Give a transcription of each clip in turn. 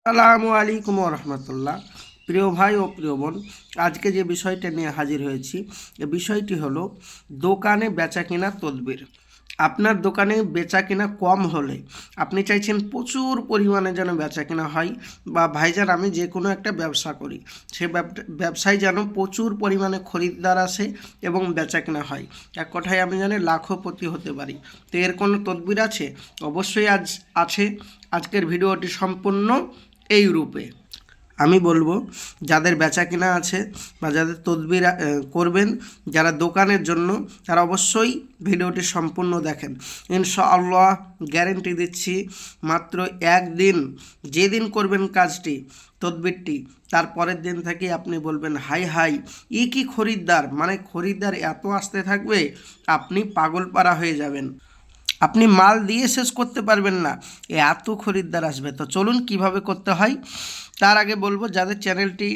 আসসালামু আলাইকুম রহমতুল্লাহ। প্রিয় ভাই ও প্রিয় বোন, আজকে যে বিষয়টা নিয়ে হাজির হয়েছি, এ বিষয়টি হলো দোকানে বেচা কিনা তদবির। আপনার দোকানে বেচা কিনা কম হলে আপনি চাইছেন প্রচুর পরিমাণে যেন বেচা কিনা হয়, বা ভাইজান আমি যে কোনো একটা ব্যবসা করি, সে ব্যবসায় যেন প্রচুর পরিমাণে খরিদ্দার আসে এবং বেচা কিনা হয়, এক কথায় আমি যেন লাখপতি হতে পারি। তো এর কোনো তদবির আছে? অবশ্যই আজ আছে। আজকের ভিডিওটি সম্পূর্ণ এই রূপে আমি বলবো, যাদের বেচা কিনা আছে বা যাদের তদবির করবেন, যারা দোকানের জন্য, তারা অবশ্যই ভিডিওটি সম্পূর্ণ দেখেন। ইনশাআল্লাহ গ্যারেন্টি দিচ্ছি, মাত্র একদিন, যেদিন করবেন কাজটি, তদবিরটি, তার পরের দিন থেকে আপনি বলবেন হাই হাই, ই কি খরিদ্দার, মানে খরিদ্দার এত আসতে থাকবে, আপনি পাগলপাড়া হয়ে যাবেন, আপনি মাল দিয়ে শেষ করতে পারবেন না, এত খরিদ্দার আসবে। তো চলুন কিভাবে করতে হয়। তার আগে বলবো, যাদের চ্যানেলটি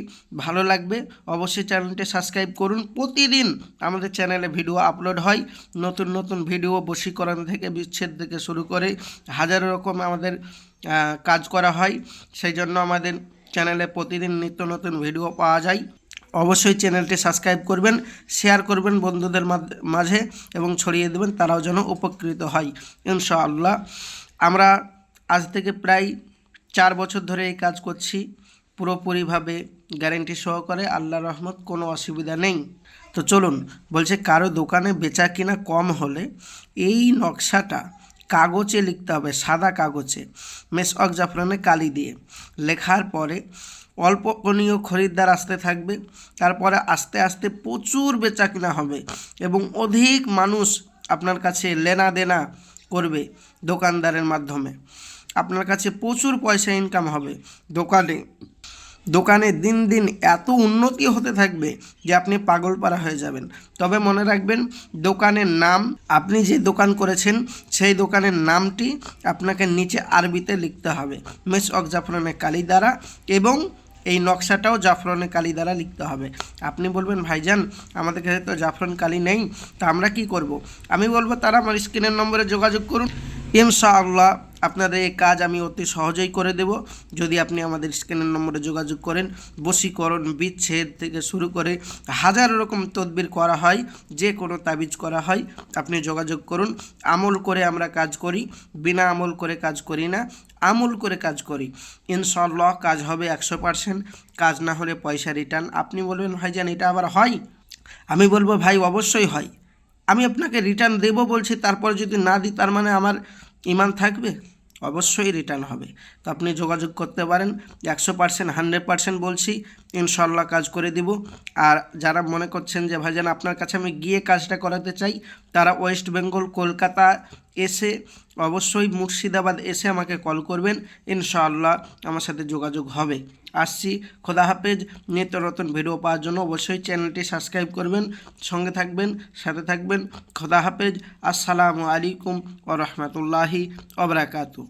ভালো লাগবে অবশ্যই চ্যানেলটি সাবস্ক্রাইব করুন। প্রতিদিন আমাদের চ্যানেলে ভিডিও আপলোড হয়, নতুন নতুন ভিডিও, বশীকরণ থেকে বিচ্ছেদ থেকে শুরু করে হাজারো রকম আমাদের কাজ করা হয়। সেই জন্য আমাদের চ্যানেলে প্রতিদিন নিত্য নতুন ভিডিও পাওয়া যায়। অবশ্যই চ্যানেলটি সাবস্ক্রাইব করবেন, শেয়ার করবেন বন্ধুদের মাঝে এবং ছড়িয়ে দেবেন, তারাও যেন উপকৃত হয় ইনশাআল্লাহ। আমরা আজ থেকে প্রায় 4 বছর ধরে এই কাজ করছি, পুরোপুরিভাবে গ্যারেন্টি সহকারে, আল্লাহর রহমত, কোনো অসুবিধা নেই। তো চলুন, বলছে কারো দোকানে বেচা কিনা কম হলে এই নকশাটা কাগজে লিখতে হবে, সাদা কাগজে মেসওয়াক জাফরানে কালি দিয়ে লেখার পরে অল্পনীয় খরিদ্দার আসতে থাকবে, তারপরে আস্তে আস্তে প্রচুর বেচা কিনা হবে এবং অধিক মানুষ আপনার কাছে লেনা দেনা করবে। দোকানদারের মাধ্যমে আপনার কাছে প্রচুর পয়সা ইনকাম হবে। দোকানে দোকানে দিন দিন এত উন্নতি হতে থাকবে যে আপনি পাগলপাড়া হয়ে যাবেন। তবে মনে রাখবেন, দোকানের নাম, আপনি যে দোকান করেছেন সেই দোকানের নামটি আপনাকে নিচে আরবিতে লিখতে হবে মেসওয়াক জাফরানে কালি দ্বারা, এবং এই নকশাটাও জাফরানে কালি দ্বারা লিখতে হবে। আপনি বলবেন ভাইজান আমাদের কাছে তো জাফরান কালি নেই, তা আমরা কি করব? আমি বলবো তারা আমার স্ক্রিনের নম্বরে যোগাযোগ করুন, ইনশাআল্লাহ আপনাদের এই কাজ আমি অতি সহজেই করে দেব। যদি আপনি আমাদের স্ক্রিনের নম্বরে যোগাযোগ করেন, বশীকরণ, বিচ্ছেদ থেকে শুরু করে হাজার রকম তদবির করা হয়, যে কোনো তাবিজ করা হয়, আপনি যোগাযোগ করুন। আমল করে আমরা কাজ করি, বিনা আমল করে কাজ করি না, আমল করে কাজ করি। ইনশাআল্লাহ কাজ হবে 100%। কাজ না হলে পয়সা রিটার্ন। আপনি বলবেন ভাইজান এটা আবার হয়? আমি বলবো ভাই অবশ্যই হয়। আমি আপনাকে রিটার্ন দেবো বলছি, তারপর যদি না দিই তার মানে আমার ইমান থাকবে? অবশ্যই রিটার্ন হবে। তো আপনি যোগাযোগ করতে পারেন, 100%, 100% বলছি, ইনশাল্লাহ কাজ করে দিব। আর যারা মনে করছেন যে ভাইজান আপনার কাছে আমি গিয়ে কাজটা করাতে চাই, তারা ওয়েস্ট বেঙ্গল, কলকাতা এসে, অবশ্যই মুর্শিদাবাদ এসে আমাকে কল করবেন, ইনশাআল্লাহ আমার সাথে যোগাযোগ হবে। আসছি, খোদা হাফেজ। নিত্য নতুন ভিডিও পাওয়ার জন্য অবশ্যই চ্যানেলটি সাবস্ক্রাইব করবেন, সঙ্গে থাকবেন, সাথে থাকবেন। খোদা হাফেজ। আসসালামু আলাইকুম ওয়া রাহমাতুল্লাহি ওয়া বারাকাতুহু।